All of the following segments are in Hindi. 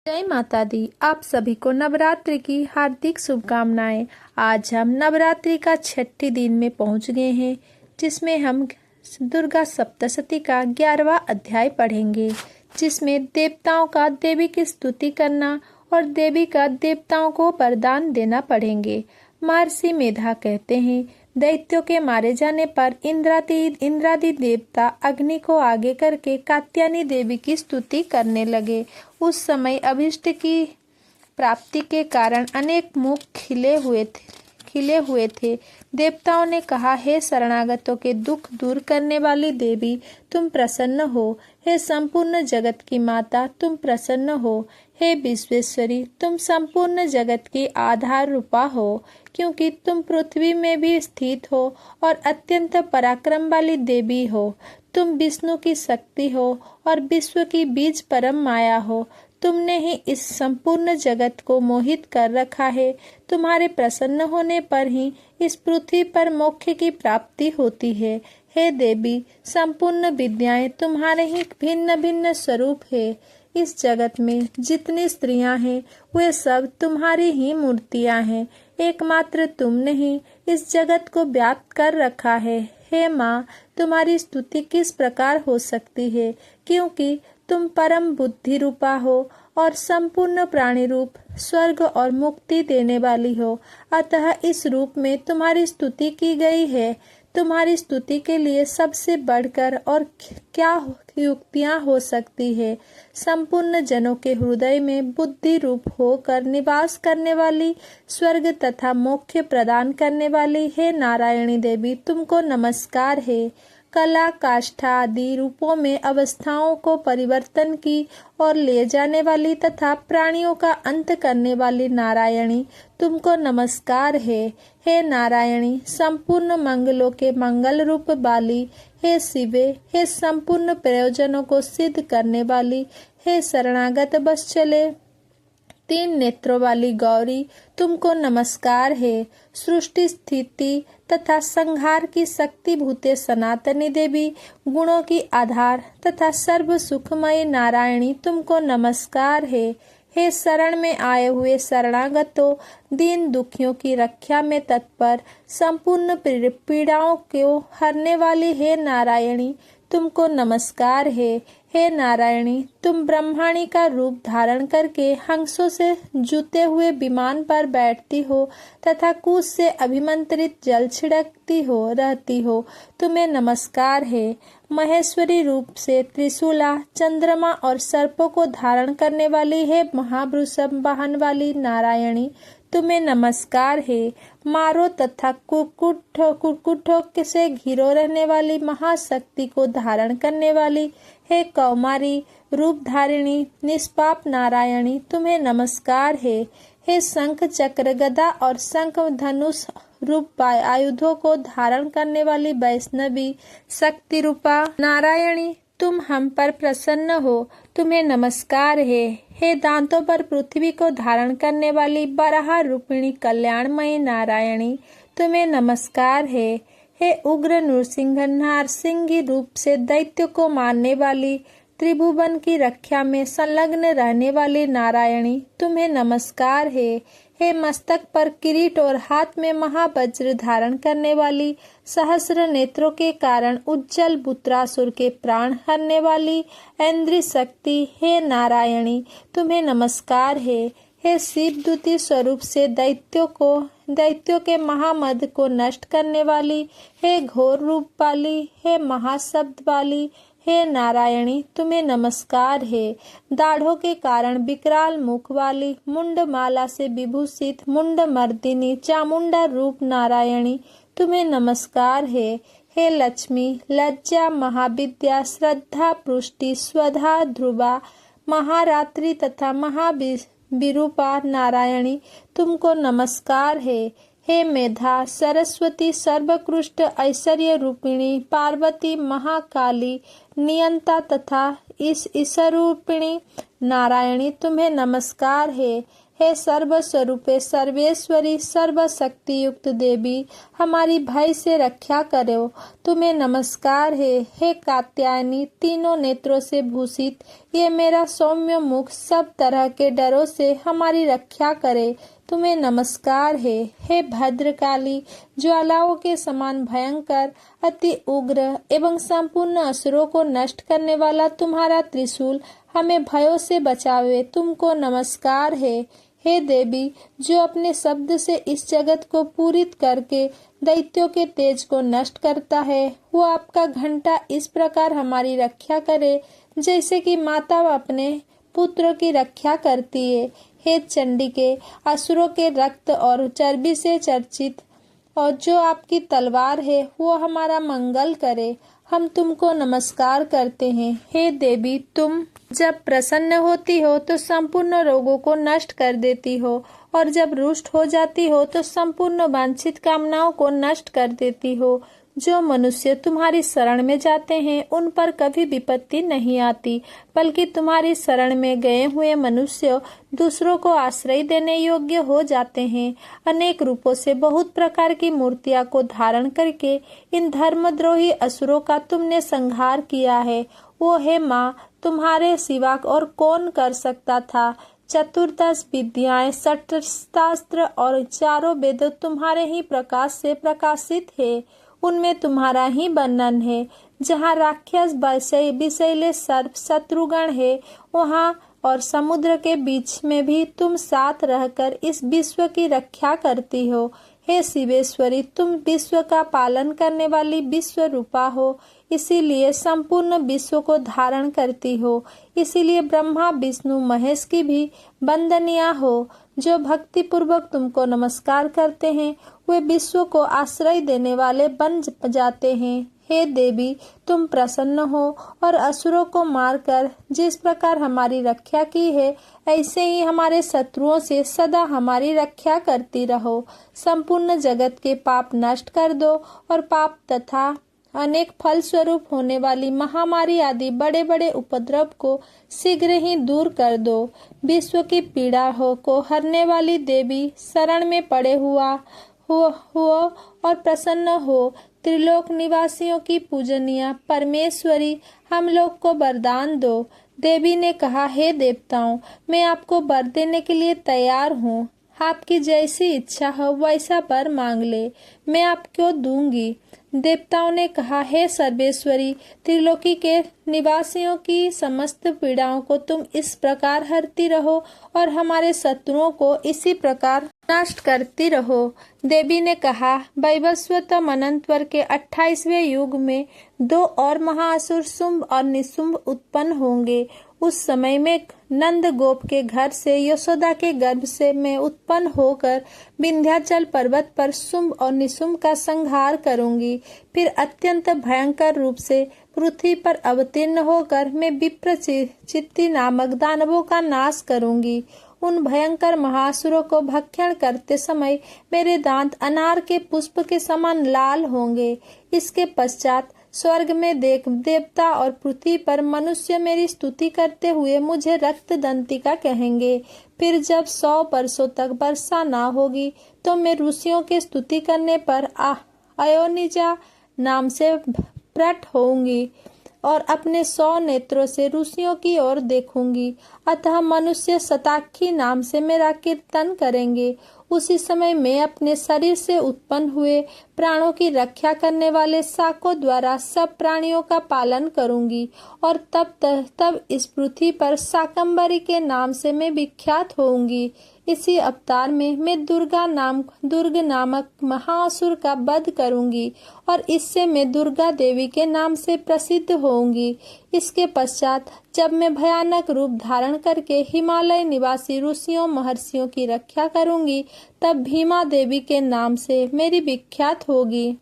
जय माता दी। आप सभी को नवरात्रि की हार्दिक शुभकामनाएं। आज हम नवरात्रि का छठी दिन में पहुंच गए हैं, जिसमें हम दुर्गा सप्तशती का 11वां अध्याय पढ़ेंगे, जिसमें देवताओं का देवी की स्तुति करना और देवी का देवताओं को वरदान देना पढ़ेंगे। महर्षि मेधा कहते हैं, दैत्यों के मारे जाने पर इंद्रादि देवता अग्नि को आगे करके कात्यायनी देवी की स्तुति करने लगे। उस समय अभिष्ट की प्राप्ति के कारण अनेक मुख खिले हुए थे। देवताओं ने कहा, हे शरणागतों के दुख दूर करने वाली देवी, तुम प्रसन्न हो। हे संपूर्ण जगत की माता, तुम प्रसन्न हो। हे विश्वेश्वरी, तुम संपूर्ण जगत की आधार रूपा हो, क्योंकि तुम पृथ्वी में भी स्थित हो और अत्यंत पराक्रम वाली देवी हो। तुम विष्णु की शक्ति हो और विश्व की बीज परम माया हो। तुमने ही इस संपूर्ण जगत को मोहित कर रखा है। तुम्हारे प्रसन्न होने पर ही इस पृथ्वी पर मोक्ष की प्राप्ति होती है। हे देवी, संपूर्ण विद्याएं तुम्हारे ही भिन्न भिन्न स्वरूप है। इस जगत में जितनी स्त्रियां हैं, वे सब तुम्हारी ही मूर्तियां हैं। एकमात्र तुमने ही इस जगत को व्याप्त कर रखा है। हे माँ, तुम्हारी स्तुति किस प्रकार हो सकती है, क्योंकि तुम परम बुद्धि रूपा हो और संपूर्ण प्राणी रूप स्वर्ग और मुक्ति देने वाली हो। अतः इस रूप में तुम्हारी स्तुति की गई है। तुम्हारी स्तुति के लिए सबसे बढ़कर और क्या युक्तियां हो सकती है। संपूर्ण जनों के हृदय में बुद्धि रूप होकर निवास करने वाली, स्वर्ग तथा मोक्ष प्रदान करने वाली, हे नारायणी देवी, तुमको नमस्कार है। कला, काष्ठा आदि रूपों में अवस्थाओं को परिवर्तन की और ले जाने वाली तथा प्राणियों का अंत करने वाली नारायणी, तुमको नमस्कार है। हे नारायणी, संपूर्ण मंगलों के मंगल रूप वाली, हे शिवे, हे संपूर्ण प्रयोजनों को सिद्ध करने वाली, हे शरणागत वत्सले 3 नेत्रों वाली गौरी, तुमको नमस्कार है। सृष्टि, स्थिति तथा संहार की शक्ति भूते सनातनी देवी, गुणों की आधार तथा सर्व सुखमय नारायणी, तुमको नमस्कार है। हे शरण में आए हुए शरणागतों, दीन दुखियों की रक्षा में तत्पर, संपूर्ण पीड़ाओं को हरने वाली, हे नारायणी, तुमको नमस्कार है। हे नारायणी, तुम ब्रह्माणी का रूप धारण करके हंसों से जुते हुए विमान पर बैठती हो तथा कुश से अभिमंत्रित जल छिड़कती हो रहती हो, तुम्हें नमस्कार है। महेश्वरी रूप से त्रिशूला, चंद्रमा और सर्पों को धारण करने वाली, है महावृषभ वाहन वाली नारायणी, तुम्हें नमस्कार है। मारो तथा कुकुटों से घिरो रहने वाली महाशक्ति को धारण करने वाली, हे कौमारी रूप धारिणी निष्पाप नारायणी, तुम्हें नमस्कार है। हे शंख, चक्र, गदा और शंख धनुष रूप आयुधों को धारण करने वाली वैष्णवी शक्ति रूपा नारायणी, तुम हम पर प्रसन्न हो, तुम्हें नमस्कार है। हे दांतों पर पृथ्वी को धारण करने वाली बराह रूपिणी कल्याणमयी नारायणी, तुम्हें नमस्कार है। हे उग्र नृसिंह नारसिंगी रूप से दैत्य को मारने वाली, त्रिभुवन की रक्षा में संलग्न रहने वाली नारायणी, तुम्हें नमस्कार है। हे मस्तक पर किरीट और हाथ में महावज्र धारण करने वाली, सहस्र नेत्रों के कारण उज्जवल बुत्रासुर के प्राण हरने वाली ऐन्द्री शक्ति, हे नारायणी, तुम्हें नमस्कार है। हे शिवदूती स्वरूप से दैत्यों के महामद को नष्ट करने वाली, हे घोर रूप वाली, हे महाशब्द वाली, हे नारायणी, तुम्हें नमस्कार है। दाढ़ों के कारण विकराल मुख वाली, मुंड माला से विभूषित मुंड मर्दिनी चामुंडा रूप नारायणी, तुम्हें नमस्कार है। हे लक्ष्मी, लज्जा, महाविद्या, श्रद्धा, पुष्टि, स्वधा, ध्रुवा, महारात्रि तथा महाविरूपा नारायणी, तुमको नमस्कार है। हे मेधा, सरस्वती, सर्वोत्कृष्ट ऐश्वर्य रूपिणी पार्वती, महाकाली, नियंता तथा इस ईश्वरूपिणी नारायणी, तुम्हें नमस्कार है। हे सर्वस्वरूपे सर्वेश्वरी सर्वशक्ति युक्त देवी, हमारी भय से रक्षा करो। तुम्हें नमस्कार है। हे कात्यायनी, तीनों नेत्रों से भूषित ये मेरा सौम्य मुख सब तरह के डरों से हमारी रक्षा करे। तुम्हें नमस्कार है। हे भद्रकाली, ज्वालाओं के समान भयंकर, अति उग्र एवं संपूर्ण असुरों को नष्ट करने वाला तुम्हारा त्रिशूल हमें भयों से बचावे। तुमको नमस्कार है। हे देवी, जो अपने शब्द से इस जगत को पूरित करके दैत्यों के तेज को नष्ट करता है, वो आपका घंटा इस प्रकार हमारी रक्षा करे जैसे कि माता अपने पुत्र की रक्षा करती है। हे चंडिके, असुरों के रक्त और चर्बी से चर्चित और जो आपकी तलवार है वो हमारा मंगल करे। हम तुमको नमस्कार करते हैं। हे देवी, तुम जब प्रसन्न होती हो तो संपूर्ण रोगों को नष्ट कर देती हो और जब रुष्ट हो जाती हो तो संपूर्ण वांछित कामनाओं को नष्ट कर देती हो। जो मनुष्य तुम्हारी शरण में जाते हैं उन पर कभी विपत्ति नहीं आती, बल्कि तुम्हारी शरण में गए हुए मनुष्य दूसरों को आश्रय देने योग्य हो जाते हैं। अनेक रूपों से बहुत प्रकार की मूर्तियां को धारण करके इन धर्मद्रोही असुरों का तुमने संहार किया है। वो है माँ, तुम्हारे सिवा और कौन कर सकता था। चतुर्दश विद्याएं, शस्त्रास्त्र और चारों वेद तुम्हारे ही प्रकाश से प्रकाशित है। उनमें तुम्हारा ही वर्णन है। जहाँ राक्षस विषैले सर्प शत्रुगण है, वहाँ और समुद्र के बीच में भी तुम साथ रहकर इस विश्व की रक्षा करती हो। हे शिवेश्वरी, तुम विश्व का पालन करने वाली विश्व रूपा हो, इसीलिए संपूर्ण विश्व को धारण करती हो। इसीलिए ब्रह्मा विष्णु महेश की भी वंदनीय हो। जो भक्ति पूर्वक तुमको नमस्कार करते हैं वे विश्व को आश्रय देने वाले बन जाते हैं। हे देवी, तुम प्रसन्न हो और असुरों को मारकर जिस प्रकार हमारी रक्षा की है, ऐसे ही हमारे शत्रुओं से सदा हमारी रक्षा करती रहो। संपूर्ण जगत के पाप नष्ट कर दो और पाप तथा अनेक फल स्वरूप होने वाली महामारी आदि बड़े बड़े उपद्रव को शीघ्र ही दूर कर दो। विश्व की पीड़ा को हरने वाली देवी, शरण में पड़े हुआ और प्रसन्न हो। त्रिलोक निवासियों की पूजनीय परमेश्वरी, हम लोग को वरदान दो। देवी ने कहा, हे देवताओं, मैं आपको वर देने के लिए तैयार हूँ। आपकी जैसी इच्छा हो वैसा वर मांग ले, मैं आपको दूंगी। देवताओं ने कहा, हे सर्वेश्वरी, त्रिलोकी के निवासियों की समस्त पीड़ाओं को तुम इस प्रकार हरती रहो और हमारे शत्रुओं को इसी प्रकार नष्ट करती रहो। देवी ने कहा, वैवस्वतम अनंतवर के 28वें युग में 2 और महाअसुर शुंभ और निशुंभ उत्पन्न होंगे। उस समय में नंद गोप के घर से यशोदा के गर्भ से मैं उत्पन्न होकर विंध्याचल पर्वत पर शुंभ और निशुंभ का संहार करूंगी। फिर अत्यंत भयंकर रूप से पृथ्वी पर अवतीर्ण होकर मैं विप्रचित्ति नामक दानवों का नाश करूंगी। उन भयंकर महासुरों को भक्षण करते समय मेरे दांत अनार के पुष्प के समान लाल होंगे। इसके पश्चात स्वर्ग में देवता और पृथ्वी पर मनुष्य मेरी स्तुति करते हुए मुझे रक्त दंतिका कहेंगे। फिर जब 100 वर्षों तक वर्षा ना होगी तो मैं ऋषियों के स्तुति करने पर अयोनिजा नाम से प्रकट होऊंगी और अपने 100 नेत्रों से ऋषियों की ओर देखूंगी। अतः मनुष्य शताक्षी नाम से मेरा कीर्तन करेंगे। उसी समय मैं अपने शरीर से उत्पन्न हुए प्राणों की रक्षा करने वाले शाकों द्वारा सब प्राणियों का पालन करूंगी और तब इस पृथ्वी पर शाकंभरी के नाम से मैं विख्यात होऊंगी। इसी अवतार में मैं दुर्ग नामक महाअसुर का वध करूंगी और इससे मैं दुर्गा देवी के नाम से प्रसिद्ध होऊंगी। इसके पश्चात जब मैं भयानक रूप धारण करके हिमालय निवासी ऋषियों महर्षियों की रक्षा करूंगी, तब भीमा देवी के नाम से मेरी विख्यात होगी।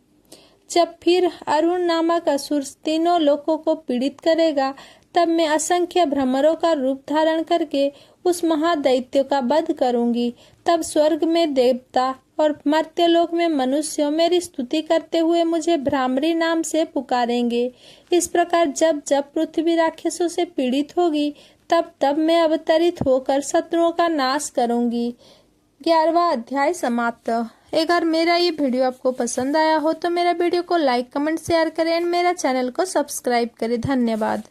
जब फिर अरुण नामक असुर तीनों लोकों को पीड़ित करेगा, तब मैं असंख्य भ्रमरों का रूप धारण करके उस महादैत्य का वध करूंगी। तब स्वर्ग में देवता और मर्त्यलोक में मनुष्य मेरी स्तुति करते हुए मुझे भ्रामरी नाम से पुकारेंगे। इस प्रकार जब जब पृथ्वी राक्षसों से पीड़ित होगी, तब मैं अवतरित होकर शत्रुओं का नाश करूंगी। 11वां अध्याय समाप्त। अगर मेरा ये वीडियो आपको पसंद आया हो तो मेरा वीडियो को लाइक, कमेंट, शेयर करें एंड मेरा चैनल को सब्सक्राइब करें। धन्यवाद।